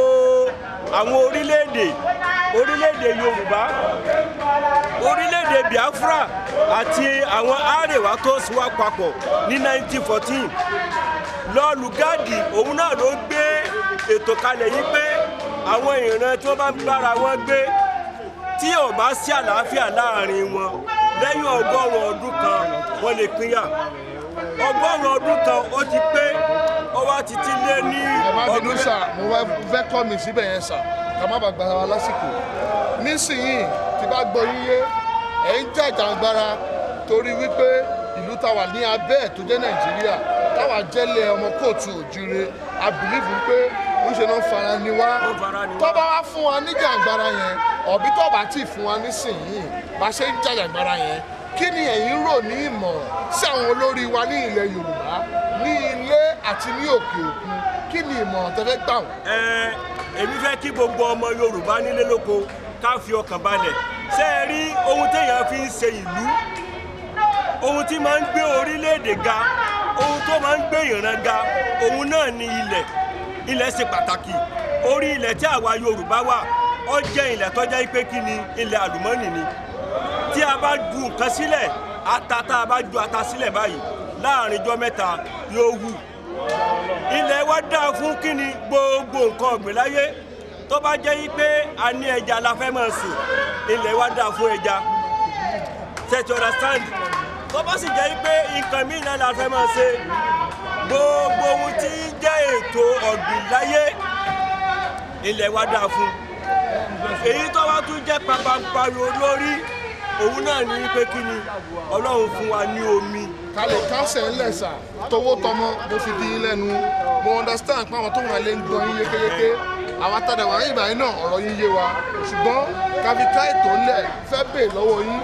àwọn orílẹ̀-èdè Yorùbá, orílẹ̀-èdè Biafra àti àwọn Àrẹwà tó sì wá papọ̀ ní 1914. Lọ́lùgádì òun náà ló gbé ètò kalẹ̀ yìí pé àwọn ìran tí wọ́n bá ń bára wọn gbé tí ò bá sí àlàáfíà láàrin wọn lẹ́yìn 100 ọdún kan wọ́n lè pínyà. 100 ọdún kan ó ti pé ó wá títí lé ní ọdún sà. Mo fẹ́ kọ́ mi síbẹ̀ yẹn sà ká má bàa gbà wá lásìkò. Nísìnyí tí bá gbọ́ yíyé ẹ̀ ń jàjàngbara torí wípé ìlú táwa ní abẹ́ ẹ̀ tó jẹ́ Nàìjíríà táwa jẹ́lẹ̀ ọmọ kóòtù òjire a believe pé ń ṣe náà fara ni wá tó bá wá fún wa ní jàǹgbara yẹn ọ̀bí tó bá tì fún wa nísìnyí bá ṣe ń jàǹgbara yẹn kí ni ẹ̀yin rò ní ìmọ̀ràn sí àwọn olórí wa ní ilẹ̀ Yorùbá ní ilé àti ní òkè òkun kí ni ìmọ̀ràn tẹ́fẹ́ gbà wọ́n. Èmi fẹ́ kí gbogbo ọmọ Yorùbá nílé lóko ká fi ọkàn balẹ̀ ṣé ẹ rí ohun téèyàn fi ń ṣe ìlú ohun tí máa ń gbé orílẹ̀-èdè ga ohun tó máa ń gbé ìran ga ohun náà ni ilẹ̀ ṣe pàtàkì orí ilẹ̀ tí àwa Yorùbá wà ó jẹ́ ilẹ̀ tó jẹ́ pé kí ni ilẹ̀ àlùmọ́nì ni tí a bá ju nǹkan sílẹ̀ ata tá a bá ju ata sílẹ̀ báyìí láàrin ijọ́ mẹ́ta yóò hù ilẹ̀ wa dáa fún kí ni gbogbo nǹkan ọ̀gbìn láyé tó bá jẹ́ pé a ní ẹja la fẹ́ máa sìn ilẹ̀ wa dáa fún ẹja ṣe understand tó bá sì jẹ́ pé nǹkan míì náà la fẹ́ máa ṣe gbogbo ohun tí ń jẹ́ ètò ọ̀gbìn láyé ilẹ̀ wa dáa fún èyí tó wá tún jẹ́ pàpàpàrọ̀ olórí òun náà ní pé kí ni Ọlọ́run fún wa ní omi. kálẹ̀ káṣẹ̀ ńlẹ̀ sà tọwọ́ tọmọ mo fi di lẹ́nu mo understand pé àwọn tó wà lé ń gbọ́ yín yékéyéké àwọn atádà wà yín ìbàyín náà ọ̀rọ̀ yín yé wa ṣùgbọ́n káfíńká ètò ńlẹ̀ fẹ́ bè lọ́wọ́ yín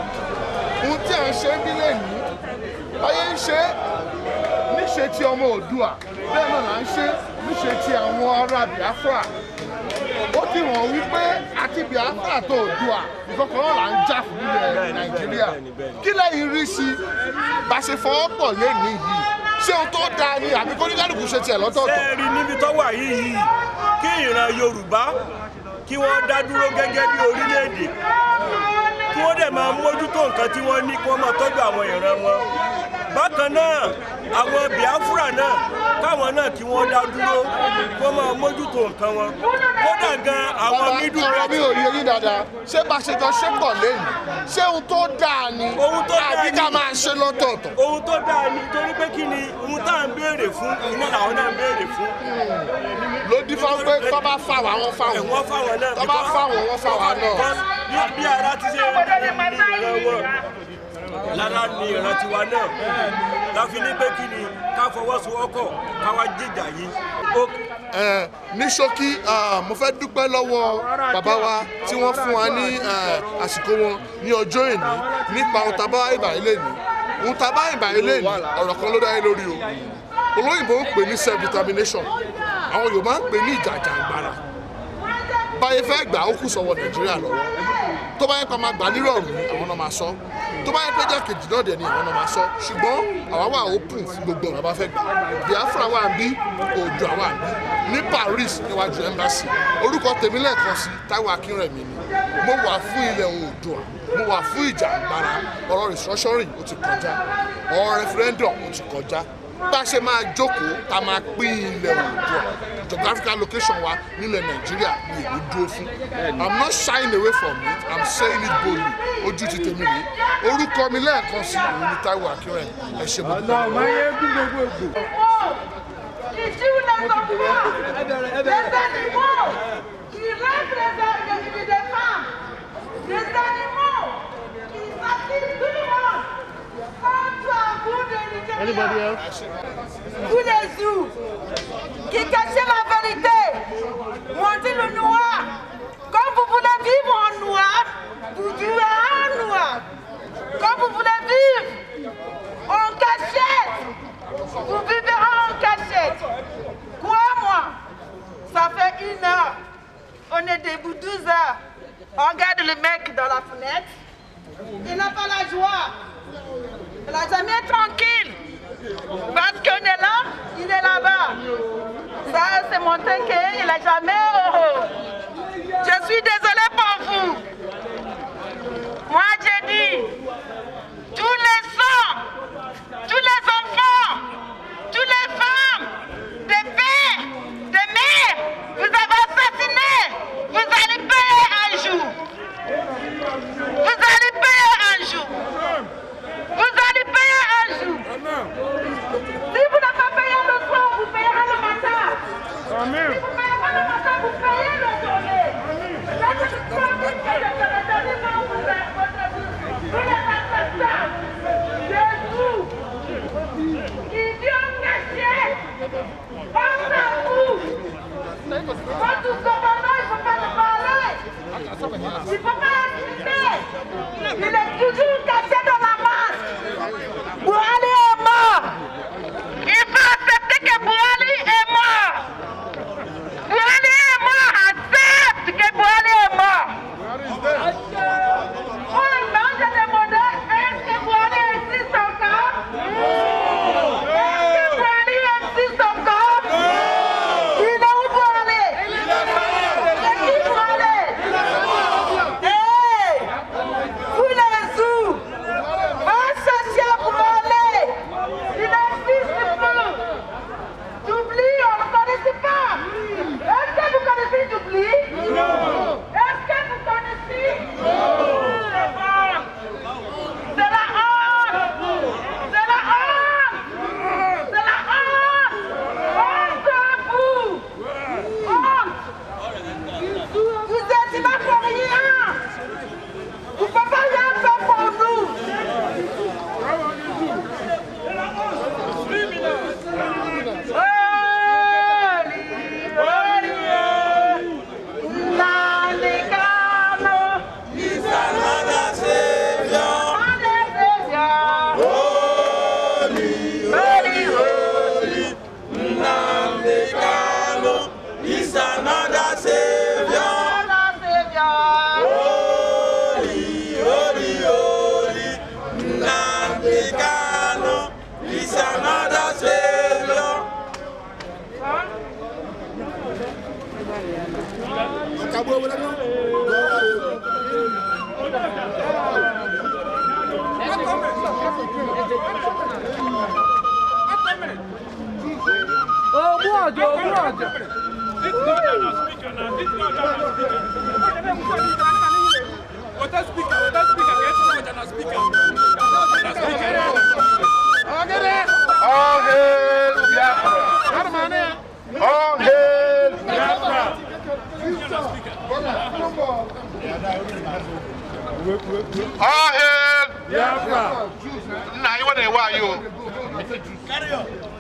ohun tí à ń ṣe bí lẹ́nu ayé ń ṣe níṣe ti ọmọ Oòduà bẹ́ẹ̀ náà là ń ṣe níṣe ti àwọn ará Biafra ó ti hàn wípé àti Biafra tó Oòduà ìfọkànlọ́ là ń jà fún ilẹ̀ Nàìjíríà kí lẹ́yìn rí sí bá ṣe fọwọ́ pọ̀ lẹ́nu yìí ṣé ohun tó dáa ni àbí kó ní kálukú ṣe tiẹ̀ lọ́tọ̀ọ̀tọ̀. sẹ́ẹ̀rì níbi tó wà yìí kí ìran Yorùbá kí wọ́n dá dúró gẹ́gẹ́ bí orílẹ̀-èdè kí wọ́n dẹ̀ máa mójútó nǹkan tí wọ́n ní kí wọ́n máa tọ́jú àwọn ìran wọn bákan náà àwọn Biafra náà káwọn náà kí wọ́n dá dúró kí wọ́n máa mójútó nǹkan wọn kódà gan àwọn middle belt. mi ò yẹ yín dáadáa ṣé bá ṣe jọ ṣe pọ̀ lẹ́nu ṣé ohun tó dáa ni àbí ká máa ṣe lọ́tọ̀ọ̀tọ̀. ohun tó dáa ni torí pé kí ni ohun tá à ń béèrè fún iná làwọn náà ń béèrè fún. ló dín fún pé tó bá fà wá wọn fà wọn tó bá fà wọn wọn fà wá náà. bí ara ti ṣe ń ní ìran wọn lára ni ìran tiwa náà láfi ní pé kí ni ká fọwọ́sowọ́pọ̀ káwá jíjà yìí. ní ṣókí mo fẹ́ dúpẹ́ lọ́wọ́ bàbá wa tí wọ́n fún wa ní àsìkò wọn ní ọjọ́ èní nípa ohun tá a bá ìbà ilé ní ohun tá a bá ìbà ilé ní ọ̀rọ̀ kan ló dá yé lórí o olóyìnbó ń pè ní self determination àwọn Yorùbá ń pè ní ìjàjàǹgbara báyé fẹ́ gbà ó kù sọ́wọ́ Nàìjíríà lọ́wọ́ tó bá yẹ pé a máa gbà nírọ̀rùn ni àwọn náà máa sọ tó bá yẹ pé jẹ́ kejì náà dẹ̀ ni àwọn náà máa sọ ṣùgbọ́n àwa wà open fún gbogbo ọ̀nà bá fẹ́ gbà Biafra wà ń bí Oòduà wà ń bí ní Paris níwájú embassy orúkọ tèmi lẹ́ẹ̀kan sí Táíwò Akínrẹ̀mí ni mo wà fún ilẹ̀ Oòduà mo wà fún ìjàǹgbara ọ̀rọ̀ restructuring ó ti kọjá ọ̀rọ̀ referendum ó ti kọjá bá a ṣe máa jókòó tá a máa pín ilẹ̀ Oòduà geographical location wa nílẹ̀ Nàìjíríà ni èmi dúró fún I'm not shying away from it I'm saying it boldly ojú ti tèmi rèé orúkọ mi lẹ́ẹ̀kan sí òun ní Táíwò Akínrẹ̀mí ẹ ṣe mo dúpẹ́. Anybody else? Tous les jours, qui cachent la vérité, m'ont dit le noir. Quand vous voulez vivre en noir, vous vivez en noir. Quand vous voulez vivre en cachette, vous vivrez en cachette. Crois-moi, ça fait 1 heure. On est debout 12 heures. On regarde le mec dans la fenêtre. Il n'a pas la joie. Il n'a jamais été tranquille. Parce qu'on est là, il est là-bas. Ça, c'est montré qu'il n'est jamais heureux. Je suis désolée pour vous. Moi, j'ai dit, tous les sangs, tous les enfants, toutes les femmes, des pères, des mères, vous avez assassiné. Vous allez payer un jour. Vous allez payer un jour. Vous allez payer un jour. Si vous n'avez pas payé le soir, vous payerez le matin. Si vous ne payez pas le matin, vous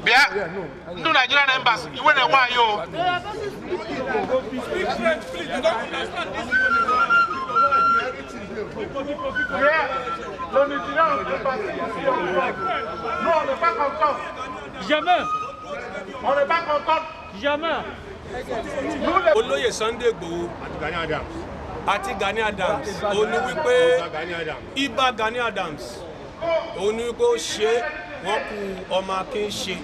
No Nigerian embassy. You went why you? Non, on n'est pas content. Jamais. On n'est pas content. Jamais. Olóyè Sunday Igboho àti Gani Adams ó ní wípé Ìbà Gani Adams ó ní wípé ó ṣe wọ́n kú ọmọ akin ṣe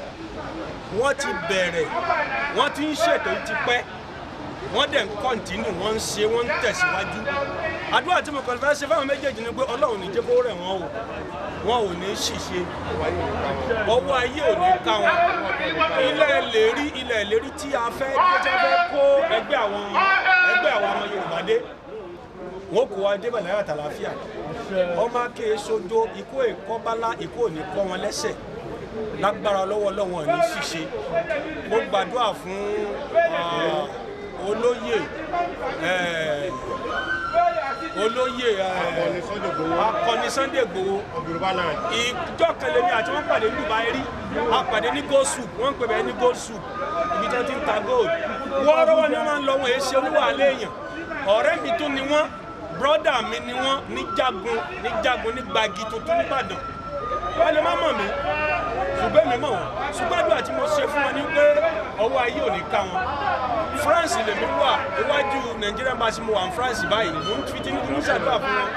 wọ́n ti bẹ̀rẹ̀ wọ́n ti ń ṣètò ti pẹ́ wọ́n dẹ̀ ń kọ́ntínú wọ́n ń ṣe wọ́n ń tẹ̀síwájú àdúrà tí mo kàn fẹ́ ṣe fáwọn méjèèjì ni pé Ọlọ́run ní jẹ́ kó rẹ̀ wọ́n o wọn ò ní ṣìṣe ọwọ́ ayé ò ní ká wọn ilẹ̀ ìlérí tí a fẹ́ kó ẹgbẹ́ àwọn ọmọ Yorùbá dé wọn kò wá débẹ̀ láyọ̀ àtàlàáfíà ọmọ akéè sojo ikú èkọ́bálá ikú ò ní kọ́ wọn lẹ́sẹ̀ lágbára lọ́wọ́ Ọlọ́run ní ṣíṣe mo gbàdúrà fún olóyè akọni Sunday Igboho ìjọ kẹlẹ ní àti wọn pàdé ní Dubai rí a pàdé ní gold soup wọn pè bẹ́ẹ̀ ní gold soup ibi tí wọn ti ń ta gold wọ́ọ́rọ́wọ́ ni wọ́n máa ń lọ wọn èyí ṣe oníwàálé èèyàn ọ̀rẹ́ mi tún ni wọ́n brọ́dà mi ni wọ́n ní jagun ní gbági tuntun níbàdàn wọ́n lè má mọ̀ mí ṣùgbọ́n mi mọ̀ wọ́n ṣùgbọ́n àdúrà tí mo ṣe fún wọn ni pé ọwọ́ ayé ò ní ká wọn France lèmi wà iwájú Nigeria embassy mo wà ní France báyìí mo ń fi Tinubu ń ṣàdúrà fún wọn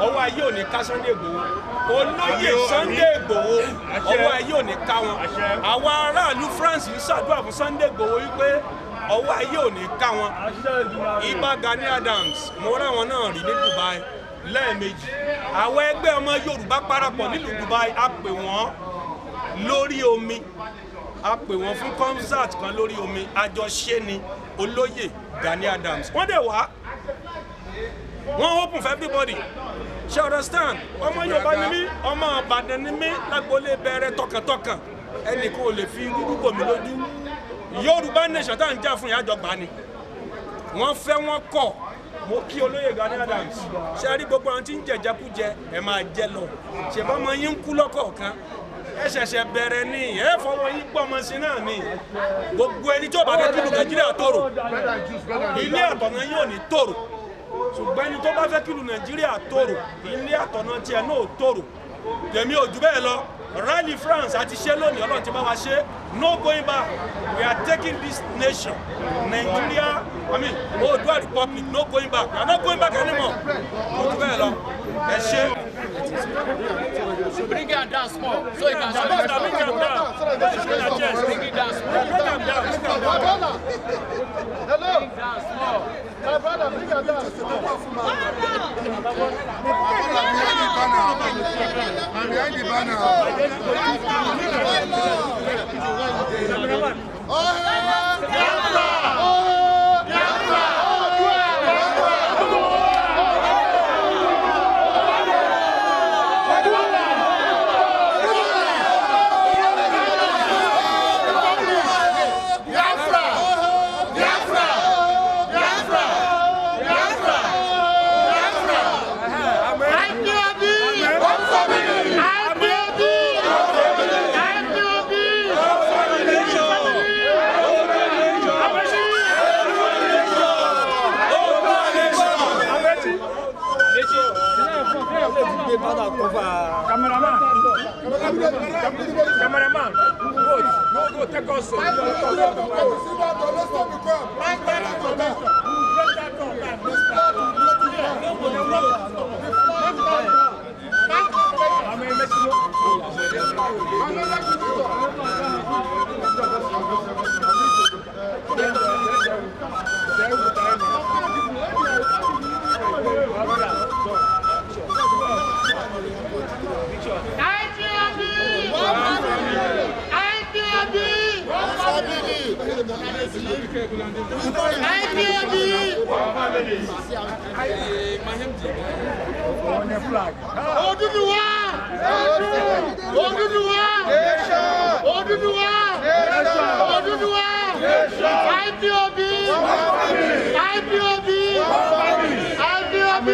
ọwọ́ ayé ò ní ká Sunday Igboho olóyè Sunday Igboho ọwọ́ ayé ò ní ká wọn àwọn aráàlú France ń ṣàdúrà fún Sunday Igboho wípé ọwọ́ ayé ò ní ká wọn Ìbà Gani Adams mo ráwọn náà rí ní Dubai lẹ́ẹ̀mejì àwọn ẹgbẹ́ ọmọ Yorùbá parapọ̀ nílùú Dubai a pè wọ́n lórí omi a pè wọ́n fún concert kan lórí omi àjọṣe ni olóyè Gani Adams wọ́n dẹ̀ wá wọ́n open for everybody ṣe understand ọmọ Yorùbá ni mí ọmọ Ìbàdàn ni mí lágbolé bẹ̀rẹ̀ tọkàntọkàn ẹnì kan ò lè fi dúdú bò mí lójú Yorùbá nation tá à ń jà fún ìyájọ gbà ni wọ́n fẹ́ wọ́n kọ̀ mo kí olóyè Gani Adams ṣe rí gbogbo àwọn tí ń jẹjẹkújẹ ẹ máa jẹ lọ ṣèbọn ọmọ yín ń kú lọ́kọ̀ọ̀kan ẹ ṣẹ̀ṣẹ̀ bẹ̀rẹ̀ ní ẹ fọwọ́ yín pọ̀ ọmọ sí náà ni gbogbo ẹni tí ó bá fẹ́ kí ìlú Nàìjíríà tòrò ilé àtọ̀nà yín ò ní tòrò ṣùgbọ́n ẹni tó bá fẹ́ kí ìlú Nàìjíríà tòrò ilé àtọ̀nà tiẹ̀ náà ò tòrò tèmi ò jù bẹ́ẹ̀ lọ rally France àti ṣe lónìí Ọlọ́run ti bá wa ṣe no going back we are taking this nation Nigeria Oduduwa Republic no going back we are not going back anymore kò jù bẹ́ẹ̀ lọ ẹ ṣe. Bring it down small so you can show it down. Bring it down. Bring it down small. Bring it down small. Hello. Bring it down small. My brother, bring it down small. I'm behind the banner. Cameraman, go take us. ODUDUWA! ODUDUWA! ODUDUWA! ODUDUWA! IPOB! IPOB! IPOB!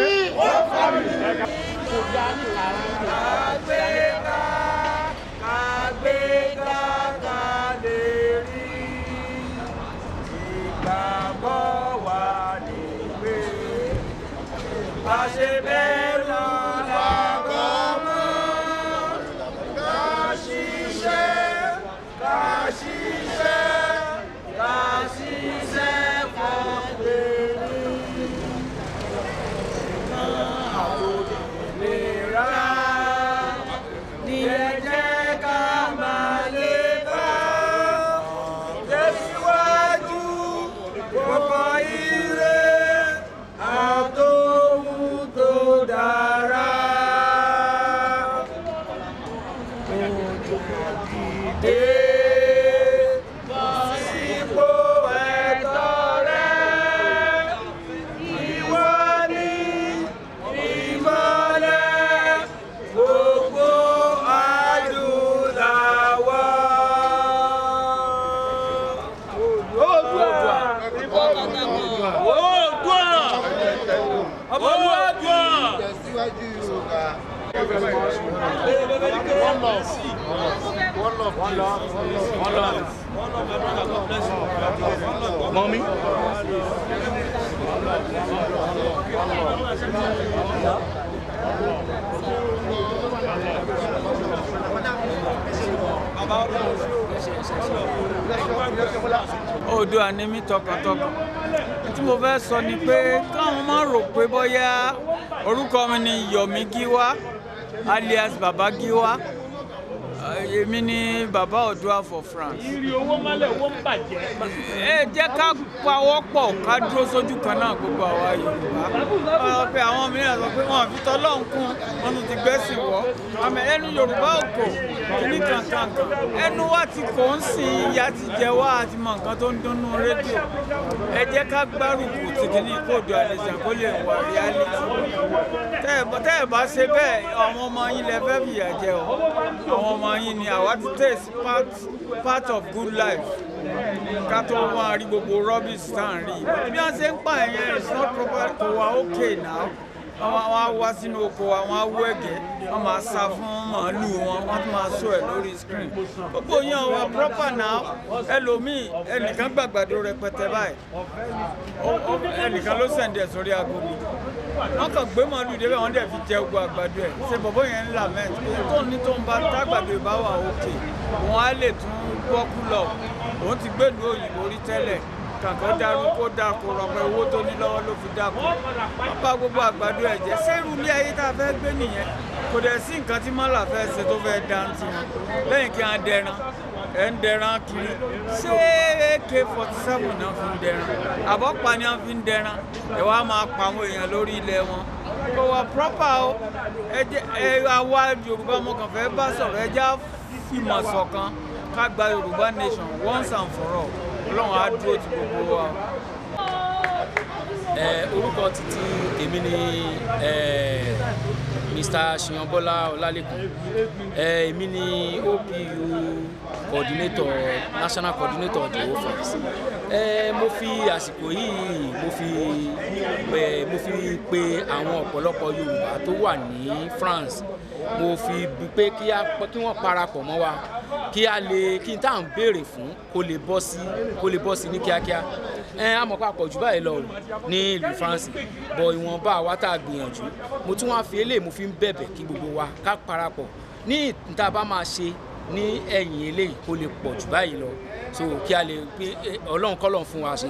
Mommy? Oòduà ni mí tọkàntọkàn. Tí mo fẹ́ sọ ni pé káwọn máa rò pé bóyá orúkọ mi ni Yomi Giwa alias Baba Giwa. Èmi ni Baba Oòduà for France. Ìrì owó mọ́lẹ̀ owó ń bàjẹ́. Ẹ jẹ́ ká pawọ́pọ̀ ká dúró sójú kan náà gbogbo àwa Yorùbá. Wọ́n pe àwọn mìíràn sọ pé wọ́n fi tọ́lọ́hun kún wọn tún ti gbẹ́sìn wọ́. Àmọ́ ẹnu Yorùbá ò kò ní kankan. Ẹnu wa ti kò ń sìn ìyà ti jẹ wá àti mọ nǹkan tó ń dunnú rédíò. Ẹ jẹ́ ká gbárùkù tìkíní kóòdù àlejò kó lè wà reality. Tẹ́ ẹ bá ṣe bẹ́ẹ̀ àwọn ọmọ yín lẹ fẹ́ fìyà jẹ o. Àwọn ọmọ yín ni àwa ti taste part of good life. Ká tó máa rí gbogbo rubbish tá à ń rí. Bí wọ́n ṣe ń pa ẹ̀yẹn it's not proper kò wá okay now. Wọ́n á wá sínú oko wa, wọ́n á wú ẹ̀gẹ́, wọ́n máa sá fún màálù wọn, wọ́n tún máa sọ ẹ̀ lórí screen. Gbogbo yẹn wà proper now. Ẹlòmíì ẹnìkan gbàgbàdo rẹpẹtẹ báyìí. Ẹnìkan ló sẹ̀ǹdẹ̀ sórí aago mi. Wọ́n kàn gbé màálù débẹ̀ wọ́n dẹ̀ fi jẹ gbogbo àgbàdo ẹ̀. Ṣé bọ̀bọ̀ yẹn ń lament pé tóun ní tó ń bá tágbàdo ìbá wà òkè, wọ́n á lè tún gbọ́ kúlọ̀. Òun ti gbèlú òyìnbó rí tẹ́lẹ̀. Kàkọ́ dárú kó dáko rọpẹ́ owó tó ní lọ́wọ́ ló fi dáko. Wọ́n bá gbogbo àgbàdo ẹ̀ jẹ́. Ṣé irú ilé ayé tá a fẹ́ gbé nìyẹn? Kò dẹ̀ sí nǹkan tí mọ́là fẹ́ ṣe tó fẹ́ dá ń tiwọn. Lẹ́yìn kí wọ́n dẹran, ẹ̀ ń dẹran kiri. Ṣé AK-47 náà fi ń dẹran? Àbọ̀pá ni wọ́n fi ń dẹran. Ẹ wá máa pa àwọn èèyàn lórí ilẹ̀ wọn. Kò wà proper o. Àwa Yorùbá mo kàn fẹ́ bá sọ̀rọ̀ ẹ já fìmọ̀ ṣọ̀kan ká gba Yorùbá nation once and for all. Ọlọ́run á dúró ti gbogbo wa. Orúkọ títí èmi ni Mr. Ṣìyànbọ́lá Ọlálékan. Èmi ni OPU coordinator, national coordinator of the whole France. Mo fi àsìkò yìí mo fi pe àwọn ọ̀pọ̀lọpọ̀ Yorùbá tó wà ní France. Mo fi pé kí wọ́n parapọ̀ mọ́ wa kí n tá à ń béèrè fún kó lè bọ́ sí ní kíákíá. A mọ̀ papọ̀ jù báyìí lọ ní ìlú France bọ̀ ìwọ̀nba àwa tá a gbìyànjú. Mo tún wá fi eléyìí mo fi ń bẹ̀bẹ̀ kí gbogbo wa ká parapọ̀ ní ìta bá máa ṣe ní ẹ̀yìn eléyìí kó lè pọ̀ jù báyìí lọ so kí a lè pé Ọlọ́run kọ́lọ́run fún wa ṣe.